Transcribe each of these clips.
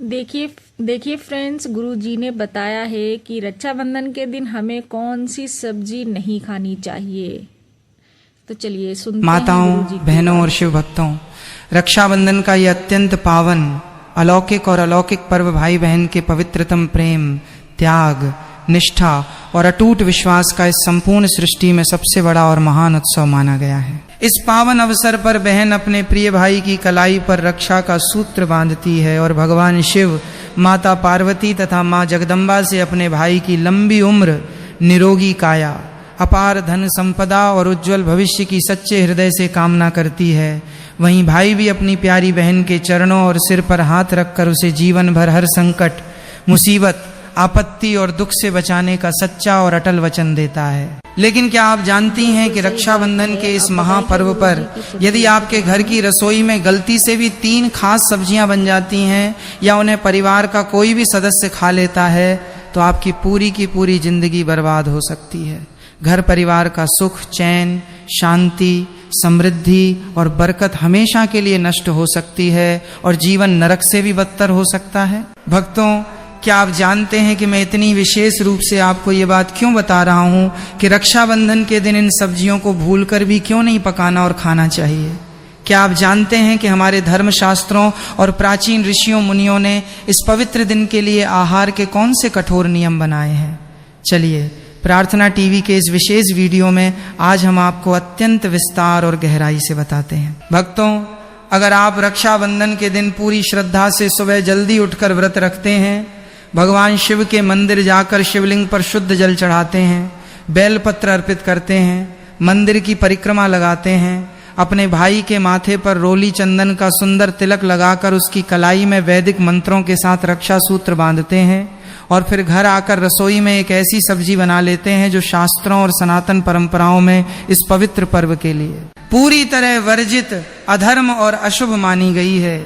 देखिए फ्रेंड्स, गुरुजी ने बताया है कि रक्षाबंधन के दिन हमें कौन सी सब्जी नहीं खानी चाहिए। तो चलिए सुनते हैं। माताओं, बहनों और शिव भक्तों, रक्षाबंधन का ये अत्यंत पावन, अलौकिक और अलौकिक पर्व भाई बहन के पवित्रतम प्रेम, त्याग, निष्ठा और अटूट विश्वास का इस संपूर्ण सृष्टि में सबसे बड़ा और महान उत्सव माना गया है। इस पावन अवसर पर बहन अपने प्रिय भाई की कलाई पर रक्षा का सूत्र बांधती है और भगवान शिव, माता पार्वती तथा माँ जगदम्बा से अपने भाई की लंबी उम्र, निरोगी काया, अपार धन संपदा और उज्जवल भविष्य की सच्चे हृदय से कामना करती है। वहीं भाई भी अपनी प्यारी बहन के चरणों और सिर पर हाथ रखकर उसे जीवन भर हर संकट, मुसीबत, आपत्ति और दुख से बचाने का सच्चा और अटल वचन देता है। लेकिन क्या आप जानती हैं कि रक्षाबंधन के इस महापर्व पर यदि आपके घर की रसोई में गलती से भी 3 खास सब्जियां बन जाती हैं या उन्हें परिवार का कोई भी सदस्य खा लेता है तो आपकी पूरी की पूरी जिंदगी बर्बाद हो सकती है। घर परिवार का सुख, चैन, शांति, समृद्धि और बरकत हमेशा के लिए नष्ट हो सकती है और जीवन नरक से भी बदतर हो सकता है। भक्तों, क्या आप जानते हैं कि मैं इतनी विशेष रूप से आपको ये बात क्यों बता रहा हूँ कि रक्षाबंधन के दिन इन सब्जियों को भूलकर भी क्यों नहीं पकाना और खाना चाहिए? क्या आप जानते हैं कि हमारे धर्मशास्त्रों और प्राचीन ऋषियों मुनियों ने इस पवित्र दिन के लिए आहार के कौन से कठोर नियम बनाए हैं? चलिए, प्रार्थना टीवी के इस विशेष वीडियो में आज हम आपको अत्यंत विस्तार और गहराई से बताते हैं। भक्तों, अगर आप रक्षाबंधन के दिन पूरी श्रद्धा से सुबह जल्दी उठकर व्रत रखते हैं, भगवान शिव के मंदिर जाकर शिवलिंग पर शुद्ध जल चढ़ाते हैं, बेलपत्र अर्पित करते हैं, मंदिर की परिक्रमा लगाते हैं, अपने भाई के माथे पर रोली चंदन का सुंदर तिलक लगाकर उसकी कलाई में वैदिक मंत्रों के साथ रक्षा सूत्र बांधते हैं और फिर घर आकर रसोई में एक ऐसी सब्जी बना लेते हैं जो शास्त्रों और सनातन परंपराओं में इस पवित्र पर्व के लिए पूरी तरह वर्जित, अधर्म और अशुभ मानी गई है,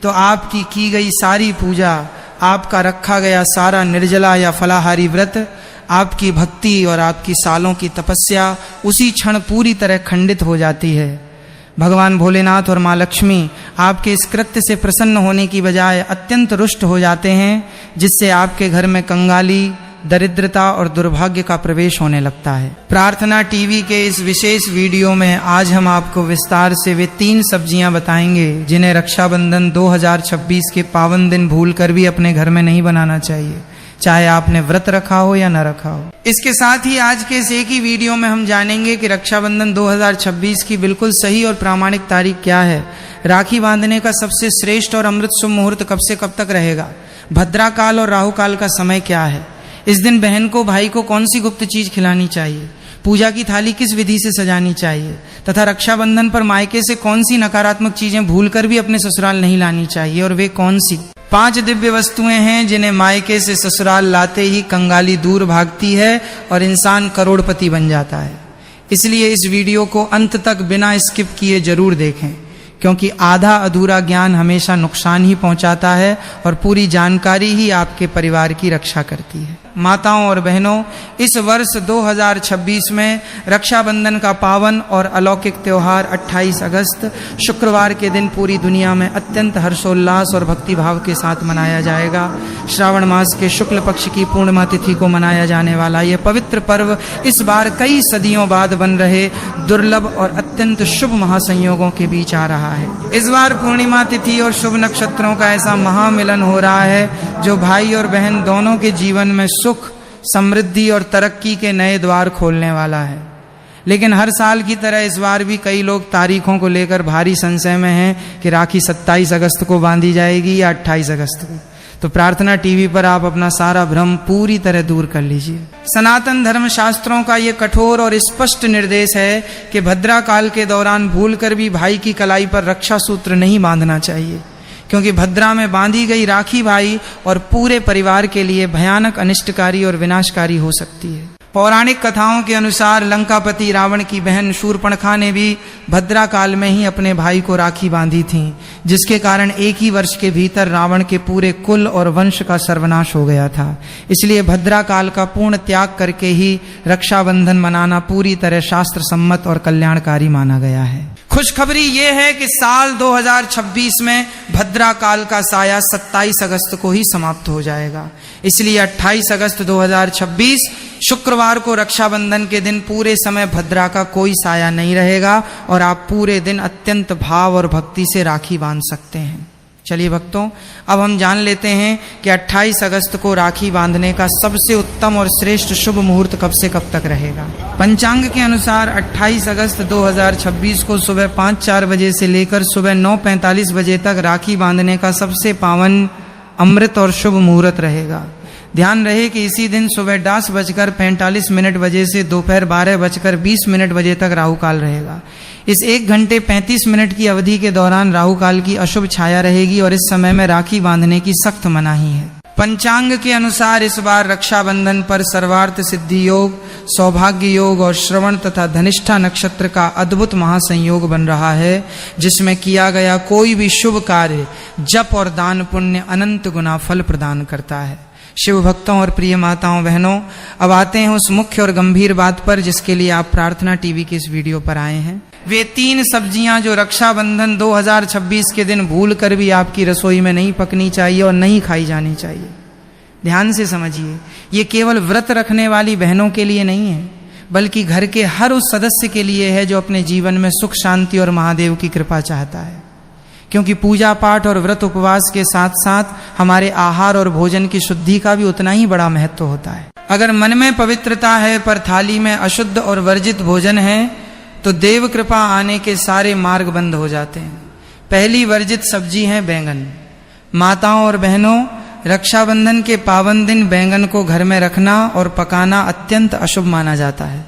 तो आपकी की गई सारी पूजा, आपका रखा गया सारा निर्जला या फलाहारी व्रत, आपकी भक्ति और आपकी सालों की तपस्या उसी क्षण पूरी तरह खंडित हो जाती है। भगवान भोलेनाथ और माँ लक्ष्मी आपके इस कृत्य से प्रसन्न होने की बजाय अत्यंत रुष्ट हो जाते हैं, जिससे आपके घर में कंगाली, दरिद्रता और दुर्भाग्य का प्रवेश होने लगता है। प्रार्थना टीवी के इस विशेष वीडियो में आज हम आपको विस्तार से वे 3 सब्जियां बताएंगे जिन्हें रक्षाबंधन 2026 के पावन दिन भूलकर भी अपने घर में नहीं बनाना चाहिए, चाहे आपने व्रत रखा हो या न रखा हो। इसके साथ ही आज के इस एक ही वीडियो में हम जानेंगे कि रक्षाबंधन 2026 की बिल्कुल सही और प्रामाणिक तारीख क्या है, राखी बांधने का सबसे श्रेष्ठ और अमृत शुभ मुहूर्त कब से कब तक रहेगा, भद्रा काल और राहु काल का समय क्या है, इस दिन बहन को भाई को कौन सी गुप्त चीज खिलानी चाहिए, पूजा की थाली किस विधि से सजानी चाहिए तथा रक्षाबंधन पर मायके से कौन सी नकारात्मक चीजें भूलकर भी अपने ससुराल नहीं लानी चाहिए और वे कौन सी 5 दिव्य वस्तुएं हैं जिन्हें मायके से ससुराल लाते ही कंगाली दूर भागती है और इंसान करोड़पति बन जाता है। इसलिए इस वीडियो को अंत तक बिना स्किप किए जरूर देखें, क्योंकि आधा अधूरा ज्ञान हमेशा नुकसान ही पहुंचाता है और पूरी जानकारी ही आपके परिवार की रक्षा करती है। माताओं और बहनों, इस वर्ष 2026 में रक्षाबंधन का पावन और अलौकिक त्योहार 28 अगस्त शुक्रवार के दिन पूरी दुनिया में अत्यंत हर्षोल्लास और भक्तिभाव के साथ मनाया जाएगा। श्रावण मास के शुक्ल पक्ष की पूर्णिमा तिथि को मनाया जाने वाला यह पवित्र पर्व इस बार कई सदियों बाद बन रहे दुर्लभ और अत्यंत शुभ महासंयोगों के बीच आ रहा है। इस बार पूर्णिमा तिथि और शुभ नक्षत्रों का ऐसा महामिलन हो रहा है जो भाई और बहन दोनों के जीवन में सुख, समृद्धि और तरक्की के नए द्वार खोलने वाला है। लेकिन हर साल की तरह इस बार भी कई लोग तारीखों को लेकर भारी संशय में हैं कि राखी 27 अगस्त को बांधी जाएगी या 28 अगस्त को। तो प्रार्थना टीवी पर आप अपना सारा भ्रम पूरी तरह दूर कर लीजिए। सनातन धर्म शास्त्रों का ये कठोर और स्पष्ट निर्देश है कि भद्रा काल के दौरान भूलकर भी भाई की कलाई पर रक्षा सूत्र नहीं बांधना चाहिए, क्योंकि भद्रा में बांधी गई राखी भाई और पूरे परिवार के लिए भयानक, अनिष्टकारी और विनाशकारी हो सकती है। पौराणिक कथाओं के अनुसार लंकापति रावण की बहन शूर्पणखा ने भी भद्रा काल में ही अपने भाई को राखी बांधी थी, जिसके कारण एक ही वर्ष के भीतर रावण के पूरे कुल और वंश का सर्वनाश हो गया था। इसलिए भद्रा काल का पूर्ण त्याग करके ही रक्षाबंधन मनाना पूरी तरह शास्त्र सम्मत और कल्याणकारी माना गया है। खुशखबरी ये है कि साल 2026 में भद्रा काल का साया 27 अगस्त को ही समाप्त हो जाएगा। इसलिए 28 अगस्त 2026 शुक्रवार को रक्षाबंधन के दिन पूरे समय भद्रा का कोई साया नहीं रहेगा और आप पूरे दिन अत्यंत भाव और भक्ति से राखी बांध सकते हैं। चलिए भक्तों, अब हम जान लेते हैं कि 28 अगस्त को राखी बांधने का सबसे उत्तम और श्रेष्ठ शुभ मुहूर्त कब से कब तक रहेगा। पंचांग के अनुसार 28 अगस्त 2026 को सुबह 5-4 बजे से लेकर सुबह 9:45 बजे तक राखी बांधने का सबसे पावन अमृत और शुभ मुहूर्त रहेगा। ध्यान रहे कि इसी दिन सुबह 10:45 बजे से दोपहर 12:20 बजे तक राहु काल रहेगा। इस 1 घंटे 35 मिनट की अवधि के दौरान राहु काल की अशुभ छाया रहेगी और इस समय में राखी बांधने की सख्त मनाही है। पंचांग के अनुसार इस बार रक्षाबंधन पर सर्वार्थ सिद्धि योग, सौभाग्य योग और श्रवण तथा धनिष्ठा नक्षत्र का अद्भुत महासंयोग बन रहा है, जिसमें किया गया कोई भी शुभ कार्य जप और दान पुण्य अनंत गुना फल प्रदान करता है। शिव भक्तों और प्रिय माताओं बहनों, अब आते हैं उस मुख्य और गंभीर बात पर जिसके लिए आप प्रार्थना टीवी के इस वीडियो पर आए हैं। वे 3 सब्जियां जो रक्षाबंधन 2026 के दिन भूल कर भी आपकी रसोई में नहीं पकनी चाहिए और नहीं खाई जानी चाहिए। ध्यान से समझिए, ये केवल व्रत रखने वाली बहनों के लिए नहीं है, बल्कि घर के हर उस सदस्य के लिए है जो अपने जीवन में सुख शांति और महादेव की कृपा चाहता है। क्योंकि पूजा पाठ और व्रत उपवास के साथ साथ हमारे आहार और भोजन की शुद्धि का भी उतना ही बड़ा महत्व होता है। अगर मन में पवित्रता है पर थाली में अशुद्ध और वर्जित भोजन है तो देव कृपा आने के सारे मार्ग बंद हो जाते हैं। पहली वर्जित सब्जी है बैंगन। माताओं और बहनों, रक्षाबंधन के पावन दिन बैंगन को घर में रखना और पकाना अत्यंत अशुभ माना जाता है।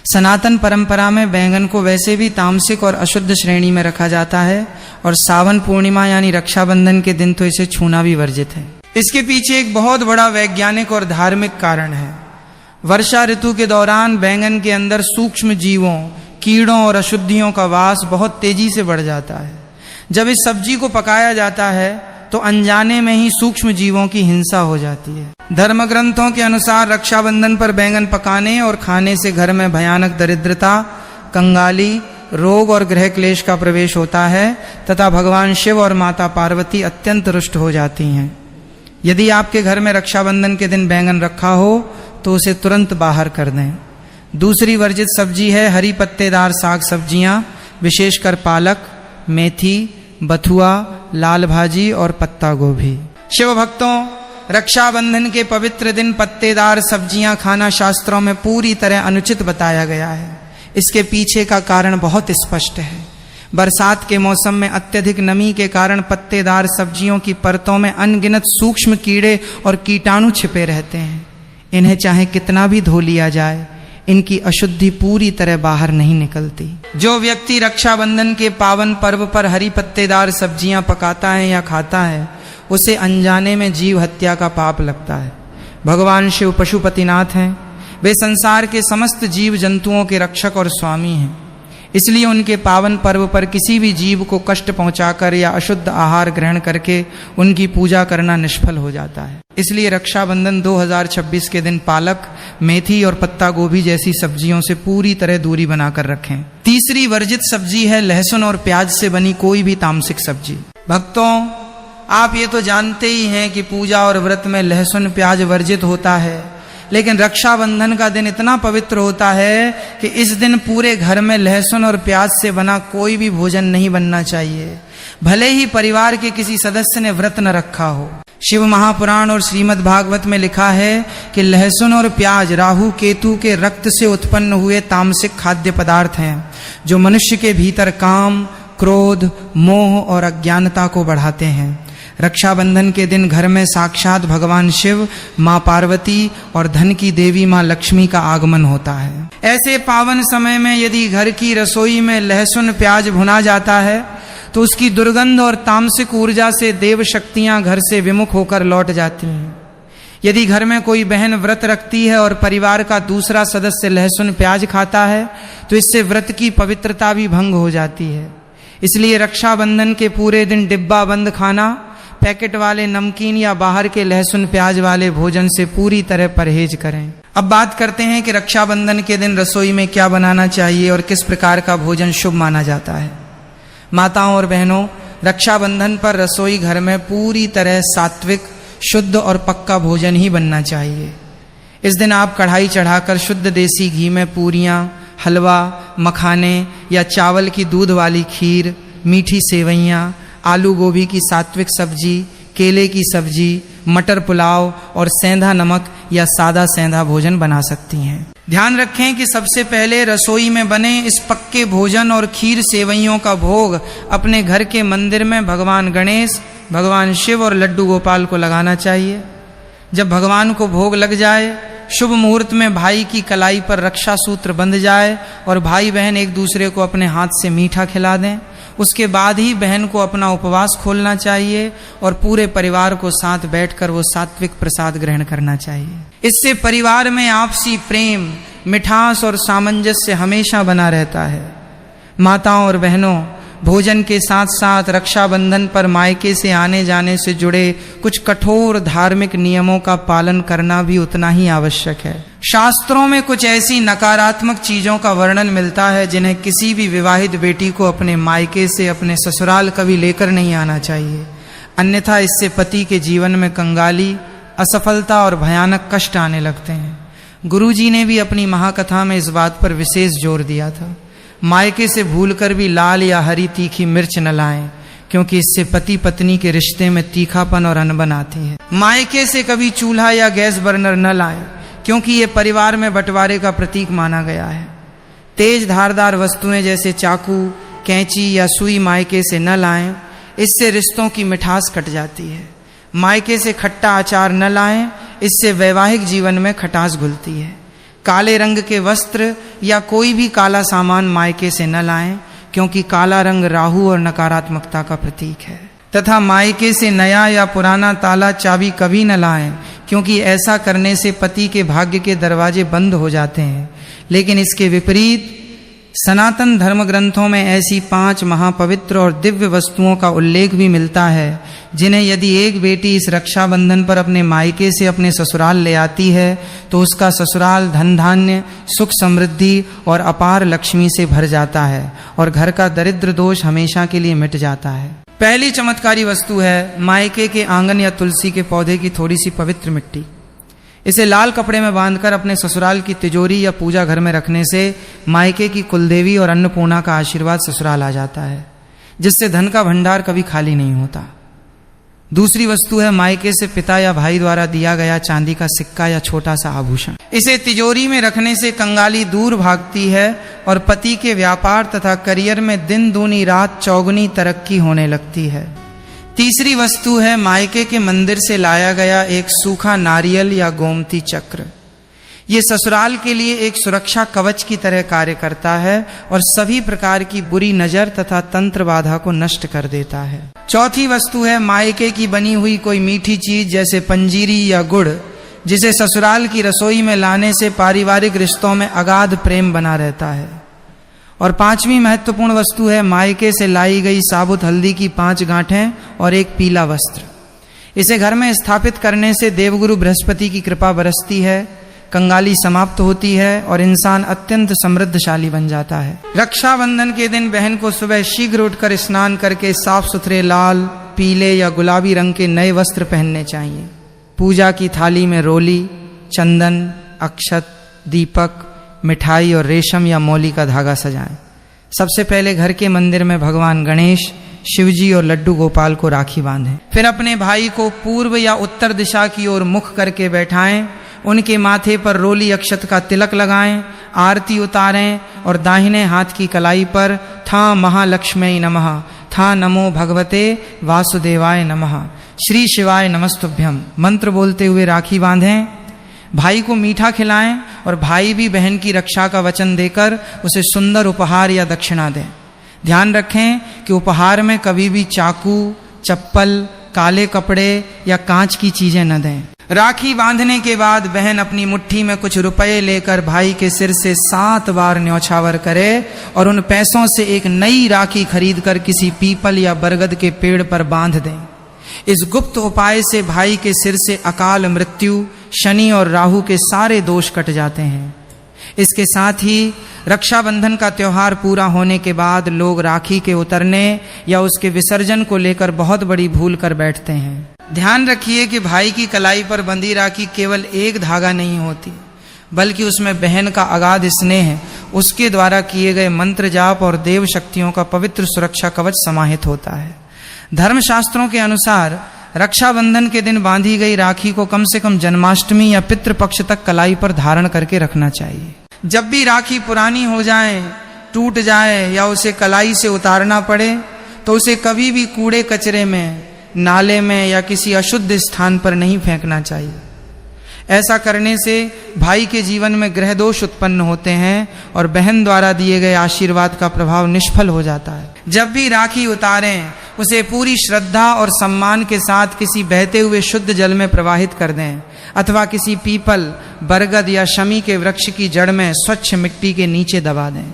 सनातन परंपरा में बैंगन को वैसे भी तामसिक और अशुद्ध श्रेणी में रखा जाता है और सावन पूर्णिमा यानी रक्षाबंधन के दिन तो इसे छूना भी वर्जित है। इसके पीछे एक बहुत बड़ा वैज्ञानिक और धार्मिक कारण है। वर्षा ऋतु के दौरान बैंगन के अंदर सूक्ष्म जीवों, कीड़ों और अशुद्धियों का वास बहुत तेजी से बढ़ जाता है। जब इस सब्जी को पकाया जाता है तो अनजाने में ही सूक्ष्म जीवों की हिंसा हो जाती है। धर्म ग्रंथों के अनुसार रक्षाबंधन पर बैंगन पकाने और खाने से घर में भयानक दरिद्रता, कंगाली, रोग और ग्रह क्लेश का प्रवेश होता है तथा भगवान शिव और माता पार्वती अत्यंत रुष्ट हो जाती हैं। यदि आपके घर में रक्षाबंधन के दिन बैंगन रखा हो तो उसे तुरंत बाहर कर दें। दूसरी वर्जित सब्जी है हरी पत्तेदार साग सब्जियां, विशेषकर पालक, मेथी, बथुआ, लाल भाजी और पत्ता गोभी। शिव भक्तों, रक्षाबंधन के पवित्र दिन पत्तेदार सब्जियां खाना शास्त्रों में पूरी तरह अनुचित बताया गया है। इसके पीछे का कारण बहुत स्पष्ट है। बरसात के मौसम में अत्यधिक नमी के कारण पत्तेदार सब्जियों की परतों में अनगिनत सूक्ष्म कीड़े और कीटाणु छिपे रहते हैं। इन्हें चाहे कितना भी धो लिया जाए, इनकी अशुद्धि पूरी तरह बाहर नहीं निकलती। जो व्यक्ति रक्षाबंधन के पावन पर्व पर हरी पत्तेदार सब्जियां पकाता है या खाता है, उसे अनजाने में जीव हत्या का पाप लगता है। भगवान शिव पशुपतिनाथ हैं। वे संसार के समस्त जीव जंतुओं के रक्षक और स्वामी हैं। इसलिए उनके पावन पर्व पर किसी भी जीव को कष्ट पहुंचाकर या अशुद्ध आहार ग्रहण करके उनकी पूजा करना निष्फल हो जाता है। इसलिए रक्षाबंधन 2026 के दिन पालक, मेथी और पत्ता गोभी जैसी सब्जियों से पूरी तरह दूरी बनाकर रखें। तीसरी वर्जित सब्जी है लहसुन और प्याज से बनी कोई भी तामसिक सब्जी। भक्तों, आप ये तो जानते ही हैं कि पूजा और व्रत में लहसुन प्याज वर्जित होता है, लेकिन रक्षाबंधन का दिन इतना पवित्र होता है कि इस दिन पूरे घर में लहसुन और प्याज से बना कोई भी भोजन नहीं बनना चाहिए, भले ही परिवार के किसी सदस्य ने व्रत न रखा हो। शिव महापुराण और श्रीमद् भागवत में लिखा है कि लहसुन और प्याज राहु केतु के रक्त से उत्पन्न हुए तामसिक खाद्य पदार्थ हैं जो मनुष्य के भीतर काम, क्रोध, मोह और अज्ञानता को बढ़ाते हैं। रक्षाबंधन के दिन घर में साक्षात भगवान शिव, माँ पार्वती और धन की देवी माँ लक्ष्मी का आगमन होता है। ऐसे पावन समय में यदि घर की रसोई में लहसुन प्याज भुना जाता है तो उसकी दुर्गंध और तामसिक ऊर्जा से देव शक्तियां घर से विमुख होकर लौट जाती हैं। यदि घर में कोई बहन व्रत रखती है और परिवार का दूसरा सदस्य लहसुन प्याज खाता है तो इससे व्रत की पवित्रता भी भंग हो जाती है। इसलिए रक्षाबंधन के पूरे दिन डिब्बा बंद खाना, पैकेट वाले नमकीन या बाहर के लहसुन प्याज वाले भोजन से पूरी तरह परहेज करें। अब बात करते हैं कि रक्षाबंधन के दिन रसोई में क्या बनाना चाहिए और किस प्रकार का भोजन शुभ माना जाता है। माताओं और बहनों, रक्षाबंधन पर रसोई घर में पूरी तरह सात्विक, शुद्ध और पक्का भोजन ही बनना चाहिए। इस दिन आप कढ़ाई चढ़ाकर शुद्ध देसी घी में पूरियां, हलवा, मखाने या चावल की दूध वाली खीर, मीठी सेवइयां, आलू गोभी की सात्विक सब्जी, केले की सब्जी, मटर पुलाव और सेंधा नमक या सादा सेंधा भोजन बना सकती हैं। ध्यान रखें कि सबसे पहले रसोई में बने इस पक्के भोजन और खीर सेवइयों का भोग अपने घर के मंदिर में भगवान गणेश, भगवान शिव और लड्डू गोपाल को लगाना चाहिए। जब भगवान को भोग लग जाए, शुभ मुहूर्त में भाई की कलाई पर रक्षा सूत्र बंध जाए और भाई बहन एक दूसरे को अपने हाथ से मीठा खिला दें, उसके बाद ही बहन को अपना उपवास खोलना चाहिए और पूरे परिवार को साथ बैठकर वो सात्विक प्रसाद ग्रहण करना चाहिए। इससे परिवार में आपसी प्रेम, मिठास और सामंजस्य हमेशा बना रहता है। माताओं और बहनों, भोजन के साथ साथ रक्षाबंधन पर मायके से आने जाने से जुड़े कुछ कठोर धार्मिक नियमों का पालन करना भी उतना ही आवश्यक है। शास्त्रों में कुछ ऐसी नकारात्मक चीजों का वर्णन मिलता है जिन्हें किसी भी विवाहित बेटी को अपने मायके से, अपने ससुराल कभी लेकर नहीं आना चाहिए, अन्यथा इससे पति के जीवन में कंगाली, असफलता और भयानक कष्ट आने लगते हैं। गुरुजी ने भी अपनी महाकथा में इस बात पर विशेष जोर दिया था। मायके से भूलकर भी लाल या हरी तीखी मिर्च न लाएं, क्योंकि इससे पति पत्नी के रिश्ते में तीखापन और अनबन आती है। मायके से कभी चूल्हा या गैस बर्नर न लाएं, क्योंकि ये परिवार में बंटवारे का प्रतीक माना गया है। तेज धारदार वस्तुएं जैसे चाकू, कैंची या सुई मायके से न लाएं, इससे रिश्तों की मिठास कट जाती है। मायके से खट्टा अचार न लाएं, इससे वैवाहिक जीवन में खटास घुलती है। काले रंग के वस्त्र या कोई भी काला सामान मायके से न लाएं, क्योंकि काला रंग राहु और नकारात्मकता का प्रतीक है। तथा मायके से नया या पुराना ताला चाबी कभी न लाएं, क्योंकि ऐसा करने से पति के भाग्य के दरवाजे बंद हो जाते हैं। लेकिन इसके विपरीत सनातन धर्म ग्रंथों में ऐसी 5 महापवित्र और दिव्य वस्तुओं का उल्लेख भी मिलता है, जिन्हें यदि एक बेटी इस रक्षाबंधन पर अपने मायके से अपने ससुराल ले आती है तो उसका ससुराल धन धान्य, सुख समृद्धि और अपार लक्ष्मी से भर जाता है और घर का दरिद्र दोष हमेशा के लिए मिट जाता है। पहली चमत्कारी वस्तु है मायके के आंगन या तुलसी के पौधे की थोड़ी सी पवित्र मिट्टी। इसे लाल कपड़े में बांधकर अपने ससुराल की तिजोरी या पूजा घर में रखने से मायके की कुलदेवी और अन्नपूर्णा का आशीर्वाद ससुराल आ जाता है, जिससे धन का भंडार कभी खाली नहीं होता। दूसरी वस्तु है मायके से पिता या भाई द्वारा दिया गया चांदी का सिक्का या छोटा सा आभूषण। इसे तिजोरी में रखने से कंगाली दूर भागती है और पति के व्यापार तथा करियर में दिन दूनी रात चौगुनी तरक्की होने लगती है। तीसरी वस्तु है मायके के मंदिर से लाया गया एक सूखा नारियल या गोमती चक्र। ये ससुराल के लिए एक सुरक्षा कवच की तरह कार्य करता है और सभी प्रकार की बुरी नजर तथा तंत्र बाधा को नष्ट कर देता है। चौथी वस्तु है मायके की बनी हुई कोई मीठी चीज जैसे पंजीरी या गुड़, जिसे ससुराल की रसोई में लाने से पारिवारिक रिश्तों में अगाध प्रेम बना रहता है। और 5वीं महत्वपूर्ण वस्तु है मायके से लाई गई साबुत हल्दी की 5 गांठें और एक पीला वस्त्र। इसे घर में स्थापित करने से देवगुरु बृहस्पति की कृपा बरसती है, कंगाली समाप्त होती है और इंसान अत्यंत समृद्धशाली बन जाता है। रक्षाबंधन के दिन बहन को सुबह शीघ्र उठकर स्नान करके साफ सुथरे लाल, पीले या गुलाबी रंग के नए वस्त्र पहनने चाहिए। पूजा की थाली में रोली, चंदन, अक्षत, दीपक, मिठाई और रेशम या मौली का धागा सजाएं। सबसे पहले घर के मंदिर में भगवान गणेश, शिवजी और लड्डू गोपाल को राखी बांधें। फिर अपने भाई को पूर्व या उत्तर दिशा की ओर मुख करके बैठाएं, उनके माथे पर रोली अक्षत का तिलक लगाएं, आरती उतारें और दाहिने हाथ की कलाई पर था महालक्ष्मी नमः, था नमो भगवते वासुदेवाय नमः, श्री शिवाय नमस्तुभ्यम मंत्र बोलते हुए राखी बांधें। भाई को मीठा खिलाएं और भाई भी बहन की रक्षा का वचन देकर उसे सुंदर उपहार या दक्षिणा दें। ध्यान रखें कि उपहार में कभी भी चाकू, चप्पल, काले कपड़े या कांच की चीजें न दें। राखी बांधने के बाद बहन अपनी मुट्ठी में कुछ रुपए लेकर भाई के सिर से 7 बार न्यौछावर करे और उन पैसों से एक नई राखी खरीद कर किसी पीपल या बरगद के पेड़ पर बांध दें। इस गुप्त उपाय से भाई के सिर से अकाल मृत्यु, शनि और राहु के सारे दोष कट जाते हैं। इसके साथ ही रक्षाबंधन का त्योहार पूरा होने के बाद लोग राखी के उतरने या उसके विसर्जन को लेकर बहुत बड़ी भूल कर बैठते हैं। ध्यान रखिए कि भाई की कलाई पर बंधी राखी केवल एक धागा नहीं होती, बल्कि उसमें बहन का अगाध स्नेह, उसके द्वारा किए गए मंत्र जाप और देव शक्तियों का पवित्र सुरक्षा कवच समाहित होता है। धर्मशास्त्रों के अनुसार रक्षाबंधन के दिन बांधी गई राखी को कम से कम जन्माष्टमी या पितृपक्ष तक कलाई पर धारण करके रखना चाहिए। जब भी राखी पुरानी हो जाए, टूट जाए या उसे कलाई से उतारना पड़े तो उसे कभी भी कूड़े कचरे में, नाले में या किसी अशुद्ध स्थान पर नहीं फेंकना चाहिए। ऐसा करने से भाई के जीवन में ग्रह दोष उत्पन्न होते हैं और बहन द्वारा दिए गए आशीर्वाद का प्रभाव निष्फल हो जाता है। जब भी राखी उतारें उसे पूरी श्रद्धा और सम्मान के साथ किसी बहते हुए शुद्ध जल में प्रवाहित कर दें अथवा किसी पीपल, बरगद या शमी के वृक्ष की जड़ में स्वच्छ मिट्टी के नीचे दबा दें।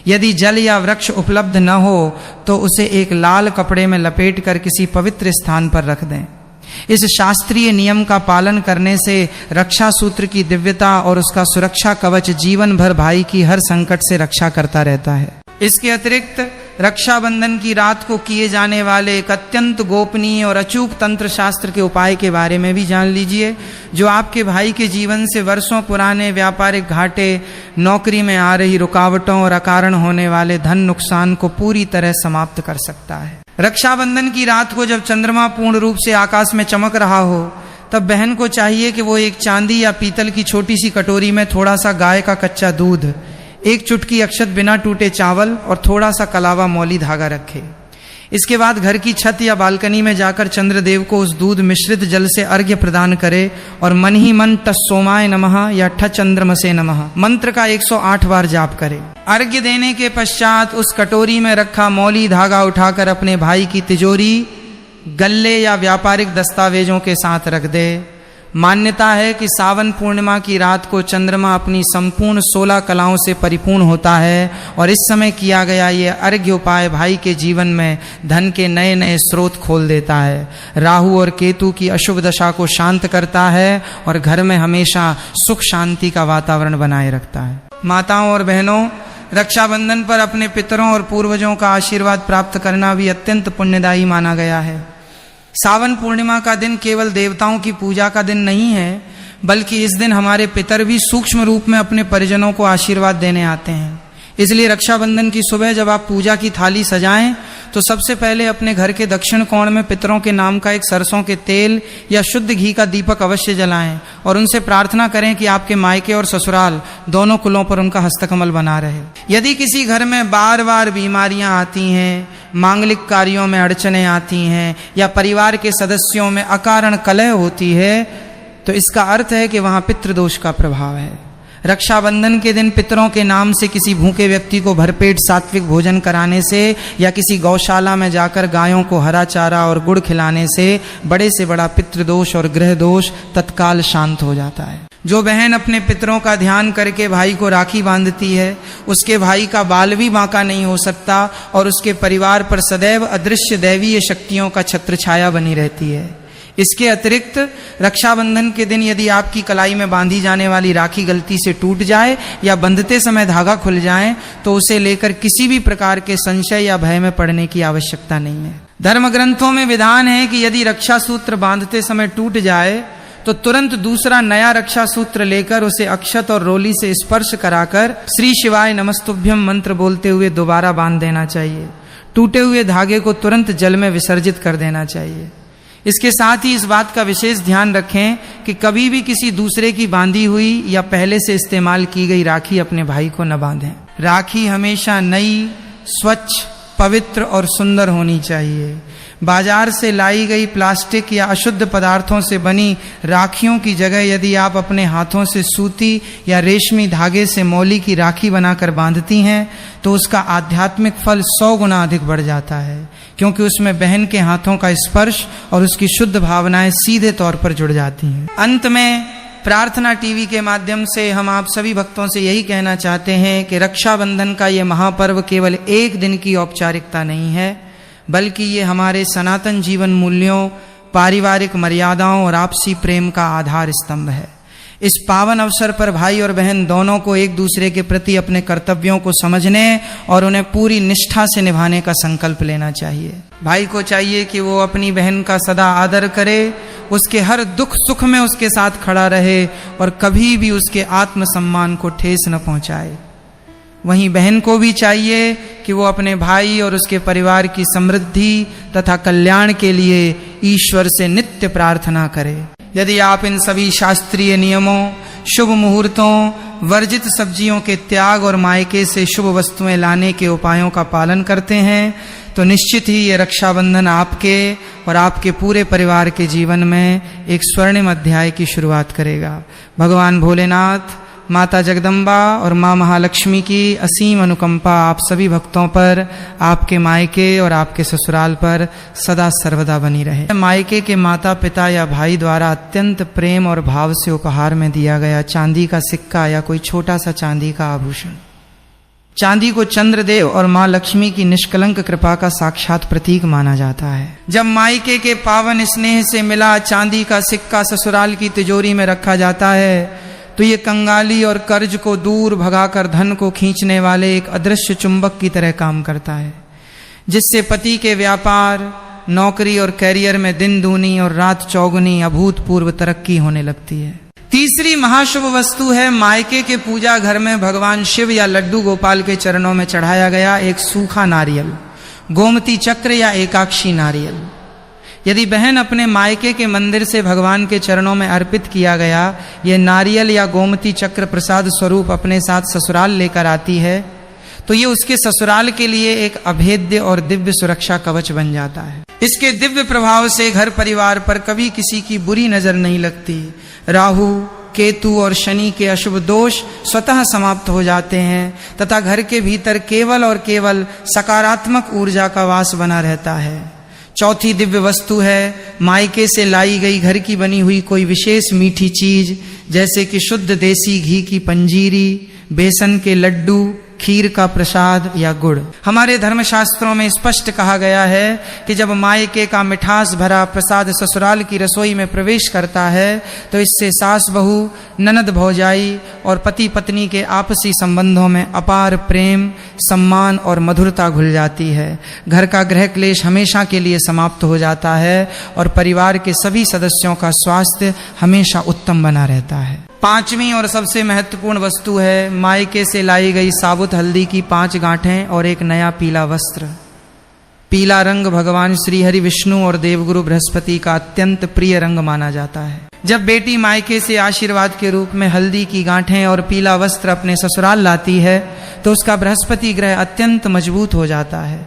यदि जल या वृक्ष उपलब्ध न हो तो उसे एक लाल कपड़े में लपेट कर किसी पवित्र स्थान पर रख दें। इस शास्त्रीय नियम का पालन करने से रक्षा सूत्र की दिव्यता और उसका सुरक्षा कवच जीवन भर भाई की हर संकट से रक्षा करता रहता है। इसके अतिरिक्त रक्षाबंधन की रात को किए जाने वाले एक अत्यंत गोपनीय और अचूक तंत्र शास्त्र के उपाय के बारे में भी जान लीजिए, जो आपके भाई के जीवन से वर्षों पुराने व्यापारिक घाटे, नौकरी में आ रही रुकावटों और अकारण होने वाले धन नुकसान को पूरी तरह समाप्त कर सकता है। रक्षाबंधन की रात को जब चंद्रमा पूर्ण रूप से आकाश में चमक रहा हो तब बहन को चाहिए कि वो एक चांदी या पीतल की छोटी सी कटोरी में थोड़ा सा गाय का कच्चा दूध, एक चुटकी अक्षत बिना टूटे चावल और थोड़ा सा कलावा मौली धागा रखे। इसके बाद घर की छत या बालकनी में जाकर चंद्रदेव को उस दूध मिश्रित जल से अर्घ्य प्रदान करे और मन ही मन टस्सोमाय नमः या ठ चंद्रमसे नमः मंत्र का 108 बार जाप करे। अर्घ्य देने के पश्चात उस कटोरी में रखा मौली धागा उठाकर अपने भाई की तिजोरी, गल्ले या व्यापारिक दस्तावेजों के साथ रख दे। मान्यता है कि सावन पूर्णिमा की रात को चंद्रमा अपनी संपूर्ण 16 कलाओं से परिपूर्ण होता है और इस समय किया गया ये अर्घ्य उपाय भाई के जीवन में धन के नए नए स्रोत खोल देता है, राहु और केतु की अशुभ दशा को शांत करता है और घर में हमेशा सुख शांति का वातावरण बनाए रखता है। माताओं और बहनों, रक्षाबंधन पर अपने पितरों और पूर्वजों का आशीर्वाद प्राप्त करना भी अत्यंत पुण्यदायी माना गया है। सावन पूर्णिमा का दिन केवल देवताओं की पूजा का दिन नहीं है, बल्कि इस दिन हमारे पितर भी सूक्ष्म रूप में अपने परिजनों को आशीर्वाद देने आते हैं। इसलिए रक्षाबंधन की सुबह जब आप पूजा की थाली सजाएं तो सबसे पहले अपने घर के दक्षिण कोण में पितरों के नाम का एक सरसों के तेल या शुद्ध घी का दीपक अवश्य जलाएं और उनसे प्रार्थना करें कि आपके मायके और ससुराल दोनों कुलों पर उनका हस्तकमल बना रहे। यदि किसी घर में बार बार बीमारियां आती हैं, मांगलिक कार्यों में अड़चने आती हैं या परिवार के सदस्यों में अकारण कलह होती है तो इसका अर्थ है कि वहां पितृदोष का प्रभाव है। रक्षाबंधन के दिन पितरों के नाम से किसी भूखे व्यक्ति को भरपेट सात्विक भोजन कराने से या किसी गौशाला में जाकर गायों को हरा चारा और गुड़ खिलाने से बड़े से बड़ा पितृदोष और ग्रह दोष तत्काल शांत हो जाता है। जो बहन अपने पितरों का ध्यान करके भाई को राखी बांधती है, उसके भाई का बाल भी बांका नहीं हो सकता और उसके परिवार पर सदैव अदृश्य दैवीय शक्तियों का छत्र छाया बनी रहती है। इसके अतिरिक्त रक्षाबंधन के दिन यदि आपकी कलाई में बांधी जाने वाली राखी गलती से टूट जाए या बंधते समय धागा खुल जाए तो उसे लेकर किसी भी प्रकार के संशय या भय में पड़ने की आवश्यकता नहीं है। धर्म ग्रंथों में विधान है कि यदि रक्षा सूत्र बांधते समय टूट जाए तो तुरंत दूसरा नया रक्षा सूत्र लेकर उसे अक्षत और रोली से स्पर्श कराकर श्री शिवाय नमस्तुभ्यम मंत्र बोलते हुए दोबारा बांध देना चाहिए। टूटे हुए धागे को तुरंत जल में विसर्जित कर देना चाहिए। इसके साथ ही इस बात का विशेष ध्यान रखें कि कभी भी किसी दूसरे की बांधी हुई या पहले से इस्तेमाल की गई राखी अपने भाई को न बांधें। राखी हमेशा नई, स्वच्छ, पवित्र और सुंदर होनी चाहिए। बाजार से लाई गई प्लास्टिक या अशुद्ध पदार्थों से बनी राखियों की जगह यदि आप अपने हाथों से सूती या रेशमी धागे से मौली की राखी बनाकर बांधती हैं तो उसका आध्यात्मिक फल 100 गुना अधिक बढ़ जाता है, क्योंकि उसमें बहन के हाथों का स्पर्श और उसकी शुद्ध भावनाएं सीधे तौर पर जुड़ जाती हैं। अंत में प्रार्थना टीवी के माध्यम से हम आप सभी भक्तों से यही कहना चाहते हैं कि रक्षाबंधन का ये महापर्व केवल एक दिन की औपचारिकता नहीं है, बल्कि ये हमारे सनातन जीवन मूल्यों, पारिवारिक मर्यादाओं और आपसी प्रेम का आधार स्तंभ है। इस पावन अवसर पर भाई और बहन दोनों को एक दूसरे के प्रति अपने कर्तव्यों को समझने और उन्हें पूरी निष्ठा से निभाने का संकल्प लेना चाहिए। भाई को चाहिए कि वो अपनी बहन का सदा आदर करे, उसके हर दुख सुख में उसके साथ खड़ा रहे और कभी भी उसके आत्मसम्मान को ठेस न पहुंचाए। वहीं बहन को भी चाहिए कि वो अपने भाई और उसके परिवार की समृद्धि तथा कल्याण के लिए ईश्वर से नित्य प्रार्थना करे। यदि आप इन सभी शास्त्रीय नियमों, शुभ मुहूर्तों, वर्जित सब्जियों के त्याग और मायके से शुभ वस्तुएं लाने के उपायों का पालन करते हैं तो निश्चित ही ये रक्षाबंधन आपके और आपके पूरे परिवार के जीवन में एक स्वर्णिम अध्याय की शुरुआत करेगा। भगवान भोलेनाथ, माता जगदम्बा और माँ महालक्ष्मी की असीम अनुकंपा आप सभी भक्तों पर, आपके मायके और आपके ससुराल पर सदा सर्वदा बनी रहे। मायके के माता पिता या भाई द्वारा अत्यंत प्रेम और भाव से उपहार में दिया गया चांदी का सिक्का या कोई छोटा सा चांदी का आभूषण, चांदी को चंद्रदेव और माँ लक्ष्मी की निष्कलंक कृपा का साक्षात प्रतीक माना जाता है। जब मायके के पावन स्नेह से मिला चांदी का सिक्का ससुराल की तिजोरी में रखा जाता है तो ये कंगाली और कर्ज को दूर भगाकर धन को खींचने वाले एक अदृश्य चुंबक की तरह काम करता है, जिससे पति के व्यापार, नौकरी और कैरियर में दिन दूनी और रात चौगुनी अभूतपूर्व तरक्की होने लगती है। तीसरी महाशुभ वस्तु है मायके के पूजा घर में भगवान शिव या लड्डू गोपाल के चरणों में चढ़ाया गया एक सूखा नारियल, गोमती चक्र या एकाक्षी नारियल। यदि बहन अपने मायके के मंदिर से भगवान के चरणों में अर्पित किया गया ये नारियल या गोमती चक्र प्रसाद स्वरूप अपने साथ ससुराल लेकर आती है तो ये उसके ससुराल के लिए एक अभेद्य और दिव्य सुरक्षा कवच बन जाता है। इसके दिव्य प्रभाव से घर परिवार पर कभी किसी की बुरी नजर नहीं लगती। राहु, केतु और शनि के अशुभ दोष स्वतः समाप्त हो जाते हैं तथा घर के भीतर केवल और केवल सकारात्मक ऊर्जा का वास बना रहता है। चौथी दिव्य वस्तु है मायके से लाई गई घर की बनी हुई कोई विशेष मीठी चीज, जैसे कि शुद्ध देसी घी की पंजीरी, बेसन के लड्डू, खीर का प्रसाद या गुड़। हमारे धर्मशास्त्रों में स्पष्ट कहा गया है कि जब मायके का मिठास भरा प्रसाद ससुराल की रसोई में प्रवेश करता है तो इससे सास बहू, ननद भौजाई और पति पत्नी के आपसी संबंधों में अपार प्रेम, सम्मान और मधुरता घुल जाती है। घर का गृह क्लेश हमेशा के लिए समाप्त हो जाता है और परिवार के सभी सदस्यों का स्वास्थ्य हमेशा उत्तम बना रहता है। पांचवी और सबसे महत्वपूर्ण वस्तु है मायके से लाई गई साबुत हल्दी की 5 गांठें और एक नया पीला वस्त्र। पीला रंग भगवान श्री हरि विष्णु और देवगुरु बृहस्पति का अत्यंत प्रिय रंग माना जाता है। जब बेटी मायके से आशीर्वाद के रूप में हल्दी की गांठें और पीला वस्त्र अपने ससुराल लाती है तो उसका बृहस्पति ग्रह अत्यंत मजबूत हो जाता है,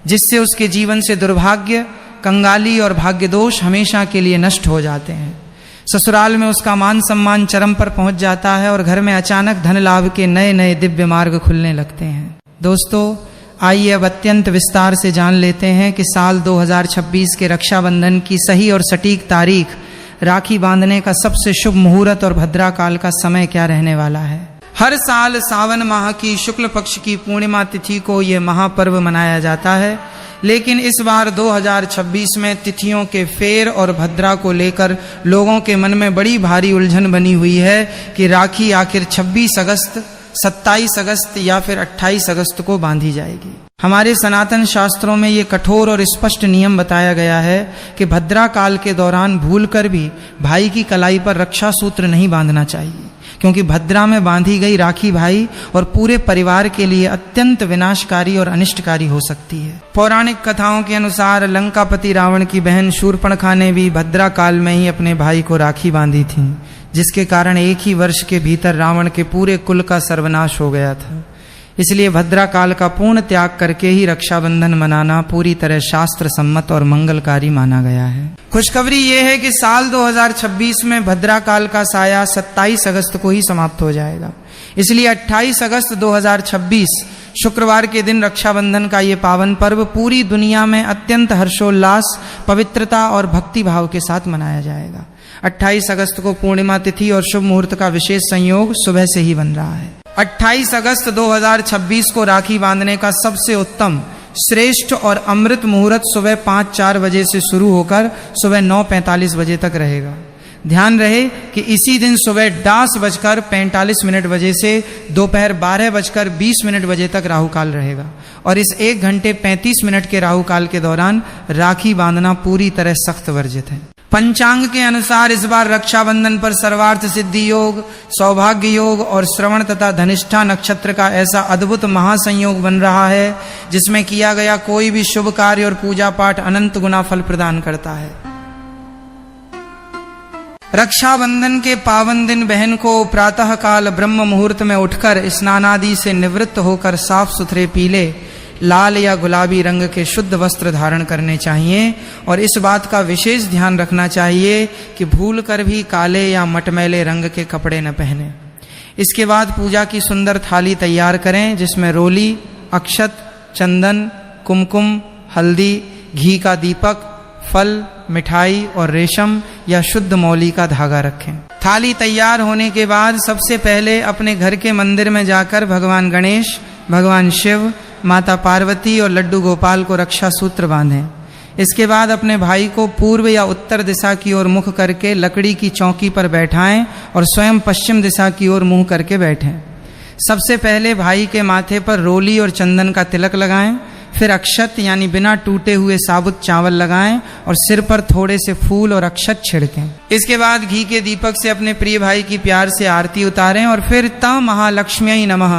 जिससे उसके जीवन से दुर्भाग्य, कंगाली और भाग्य दोष हमेशा के लिए नष्ट हो जाते हैं। ससुराल में उसका मान सम्मान चरम पर पहुंच जाता है और घर में अचानक धन लाभ के नए नए दिव्य मार्ग खुलने लगते हैं। दोस्तों, आइए अब अत्यंत विस्तार से जान लेते हैं कि साल 2026 के रक्षाबंधन की सही और सटीक तारीख, राखी बांधने का सबसे शुभ मुहूर्त और भद्रा काल का समय क्या रहने वाला है। हर साल सावन माह की शुक्ल पक्ष की पूर्णिमा तिथि को यह महापर्व मनाया जाता है, लेकिन इस बार 2026 में तिथियों के फेर और भद्रा को लेकर लोगों के मन में बड़ी भारी उलझन बनी हुई है कि राखी आखिर 26 अगस्त, 27 अगस्त या फिर 28 अगस्त को बांधी जाएगी। हमारे सनातन शास्त्रों में ये कठोर और स्पष्ट नियम बताया गया है कि भद्रा काल के दौरान भूलकर भी भाई की कलाई पर रक्षा सूत्र नहीं बांधना चाहिए, क्योंकि भद्रा में बांधी गई राखी भाई और पूरे परिवार के लिए अत्यंत विनाशकारी और अनिष्टकारी हो सकती है। पौराणिक कथाओं के अनुसार लंकापति रावण की बहन शूर्पणखा ने भी भद्रा काल में ही अपने भाई को राखी बांधी थी, जिसके कारण एक ही वर्ष के भीतर रावण के पूरे कुल का सर्वनाश हो गया था। इसलिए भद्रा काल का पूर्ण त्याग करके ही रक्षाबंधन मनाना पूरी तरह शास्त्र सम्मत और मंगलकारी माना गया है। खुशखबरी ये है कि साल 2026 में भद्रा काल का साया 27 अगस्त को ही समाप्त हो जाएगा। इसलिए 28 अगस्त 2026 शुक्रवार के दिन रक्षाबंधन का ये पावन पर्व पूरी दुनिया में अत्यंत हर्षोल्लास, पवित्रता और भक्ति भाव के साथ मनाया जाएगा। 28 अगस्त को पूर्णिमा तिथि और शुभ मुहूर्त का विशेष संयोग सुबह से ही बन रहा है। 28 अगस्त 2026 को राखी बांधने का सबसे उत्तम, श्रेष्ठ और अमृत मुहूर्त सुबह 5-4 बजे से शुरू होकर सुबह 9:45 बजे तक रहेगा। ध्यान रहे कि इसी दिन सुबह 10:45 बजे से दोपहर 12:20 बजे तक राहु काल रहेगा और इस 1 घंटे 35 मिनट के राहु काल के दौरान राखी बांधना पूरी तरह सख्त वर्जित है। पंचांग के अनुसार इस बार रक्षाबंधन पर सर्वार्थ सिद्धि योग, सौभाग्य योग और श्रवण तथा धनिष्ठा नक्षत्र का ऐसा अद्भुत महासंयोग बन रहा है जिसमें किया गया कोई भी शुभ कार्य और पूजा पाठ अनंत गुना फल प्रदान करता है। रक्षाबंधन के पावन दिन बहन को प्रातः काल ब्रह्म मुहूर्त में उठकर स्नानादि से निवृत्त होकर साफ सुथरे पीले, लाल या गुलाबी रंग के शुद्ध वस्त्र धारण करने चाहिए और इस बात का विशेष ध्यान रखना चाहिए कि भूल कर भी काले या मटमैले रंग के कपड़े न पहने। इसके बाद पूजा की सुंदर थाली तैयार करें जिसमें रोली, अक्षत, चंदन, कुमकुम, हल्दी, घी का दीपक, फल, मिठाई और रेशम या शुद्ध मौली का धागा रखें। थाली तैयार होने के बाद सबसे पहले अपने घर के मंदिर में जाकर भगवान गणेश, भगवान शिव, माता पार्वती और लड्डू गोपाल को रक्षा सूत्र बांधें। इसके बाद अपने भाई को पूर्व या उत्तर दिशा की ओर मुख करके लकड़ी की चौकी पर बैठाएं और स्वयं पश्चिम दिशा की ओर मुंह करके बैठें। सबसे पहले भाई के माथे पर रोली और चंदन का तिलक लगाएं, फिर अक्षत यानी बिना टूटे हुए साबुत चावल लगाएं और सिर पर थोड़े से फूल और अक्षत छिड़कें। इसके बाद घी के दीपक से अपने प्रिय भाई की प्यार से आरती उतारें और फिर त महालक्ष्म्यै नमः,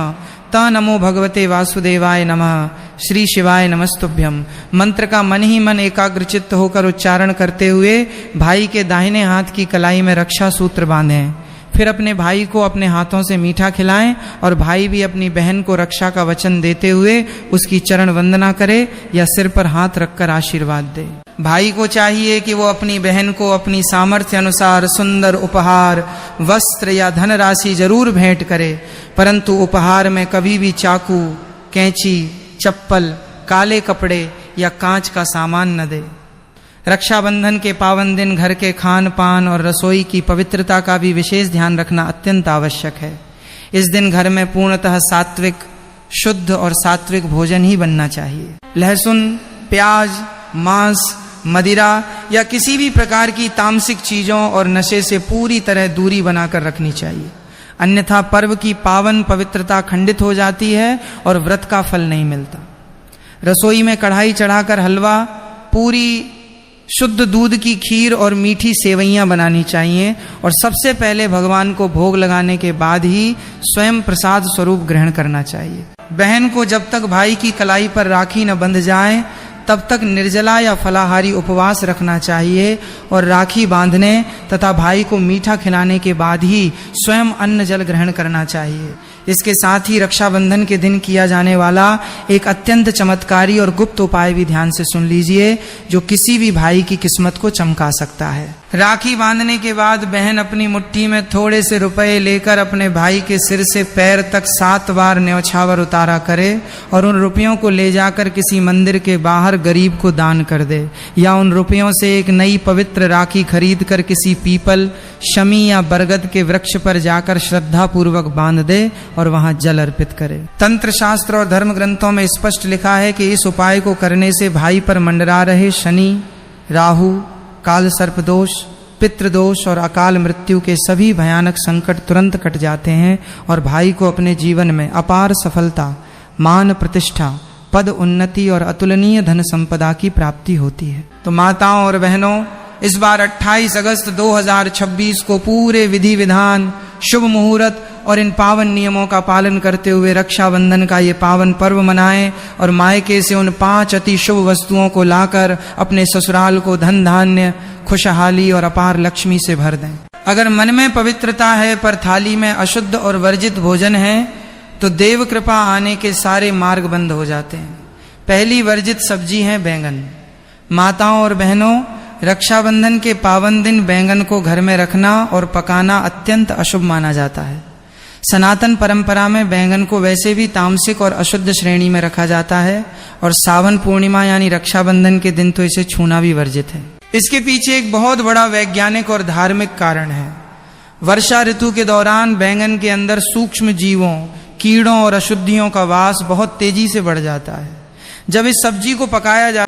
त नमो भगवते वासुदेवाय नमः, श्री शिवाय नमस्तुभ्यम मंत्र का मन ही मन एकाग्रचित्त होकर उच्चारण करते हुए भाई के दाहिने हाथ की कलाई में रक्षा सूत्र बांधें। फिर अपने भाई को अपने हाथों से मीठा खिलाएं और भाई भी अपनी बहन को रक्षा का वचन देते हुए उसकी चरण वंदना करे या सिर पर हाथ रखकर आशीर्वाद दे। भाई को चाहिए कि वो अपनी बहन को अपनी सामर्थ्य अनुसार सुंदर उपहार, वस्त्र या धन राशि जरूर भेंट करे, परंतु उपहार में कभी भी चाकू, कैंची, चप्पल, काले कपड़े या कांच का सामान न दे। रक्षाबंधन के पावन दिन घर के खान पान और रसोई की पवित्रता का भी विशेष ध्यान रखना अत्यंत आवश्यक है। इस दिन घर में पूर्णतः सात्विक, शुद्ध और सात्विक भोजन ही बनना चाहिए। लहसुन, प्याज, मांस, मदिरा या किसी भी प्रकार की तामसिक चीजों और नशे से पूरी तरह दूरी बनाकर रखनी चाहिए, अन्यथा पर्व की पावन पवित्रता खंडित हो जाती है और व्रत का फल नहीं मिलता। रसोई में कढ़ाई चढ़ाकर हलवा, पूरी शुद्ध दूध की खीर और मीठी सेवइयां बनानी चाहिए और सबसे पहले भगवान को भोग लगाने के बाद ही स्वयं प्रसाद स्वरूप ग्रहण करना चाहिए। बहन को जब तक भाई की कलाई पर राखी न बंध जाए तब तक निर्जला या फलाहारी उपवास रखना चाहिए और राखी बांधने तथा भाई को मीठा खिलाने के बाद ही स्वयं अन्न जल ग्रहण करना चाहिए। इसके साथ ही रक्षाबंधन के दिन किया जाने वाला एक अत्यंत चमत्कारी और गुप्त उपाय भी ध्यान से सुन लीजिए जो किसी भी भाई की किस्मत को चमका सकता है। राखी बांधने के बाद बहन अपनी मुट्ठी में थोड़े से रुपए लेकर अपने भाई के सिर से पैर तक 7 बार न्यौछावर उतारा करे और उन रुपयों को ले जाकर किसी मंदिर के बाहर गरीब को दान कर दे या उन रुपयों से एक नई पवित्र राखी खरीद कर किसी पीपल, शमी या बरगद के वृक्ष पर जाकर श्रद्धा पूर्वक बांध दे और वहां जल अर्पित करे। तंत्र शास्त्र और धर्म ग्रंथों में स्पष्ट लिखा है कि इस उपाय को करने से भाई पर मंडरा रहे शनि, राहु, काल सर्प दोष, पितृदोष और अकाल मृत्यु के सभी भयानक संकट तुरंत कट जाते हैं और भाई को अपने जीवन में अपार सफलता, मान प्रतिष्ठा, पद उन्नति और अतुलनीय धन संपदा की प्राप्ति होती है। तो माताओं और बहनों, इस बार 28 अगस्त 2026 को पूरे विधि विधान, शुभ मुहूर्त और इन पावन नियमों का पालन करते हुए रक्षाबंधन का ये पावन पर्व मनाएं और मायके से उन 5 अति शुभ वस्तुओं को लाकर अपने ससुराल को धन धान्य, खुशहाली और अपार लक्ष्मी से भर दें। अगर मन में पवित्रता है पर थाली में अशुद्ध और वर्जित भोजन है तो देव कृपा आने के सारे मार्ग बंद हो जाते हैं। पहली वर्जित सब्जी है बैंगन। माताओं और बहनों, रक्षाबंधन के पावन दिन बैंगन को घर में रखना और पकाना अत्यंत अशुभ माना जाता है। सनातन परंपरा में बैंगन को वैसे भी तामसिक और अशुद्ध श्रेणी में रखा जाता है और सावन पूर्णिमा यानी रक्षाबंधन के दिन तो इसे छूना भी वर्जित है। इसके पीछे एक बहुत बड़ा वैज्ञानिक और धार्मिक कारण है। वर्षा ऋतु के दौरान बैंगन के अंदर सूक्ष्म जीवों, कीड़ों और अशुद्धियों का वास बहुत तेजी से बढ़ जाता है। जब इस सब्जी को पकाया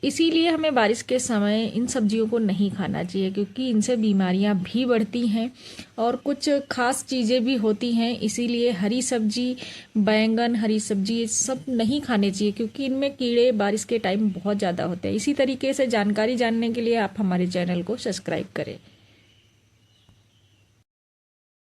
इसीलिए हमें बारिश के समय इन सब्जियों को नहीं खाना चाहिए, क्योंकि इनसे बीमारियां भी बढ़ती हैं और कुछ खास चीज़ें भी होती हैं। इसीलिए हरी सब्जी, बैंगन, हरी सब्जी ये सब नहीं खाने चाहिए, क्योंकि इनमें कीड़े बारिश के टाइम बहुत ज़्यादा होते हैं। इसी तरीके से जानकारी जानने के लिए आप हमारे चैनल को सब्सक्राइब करें।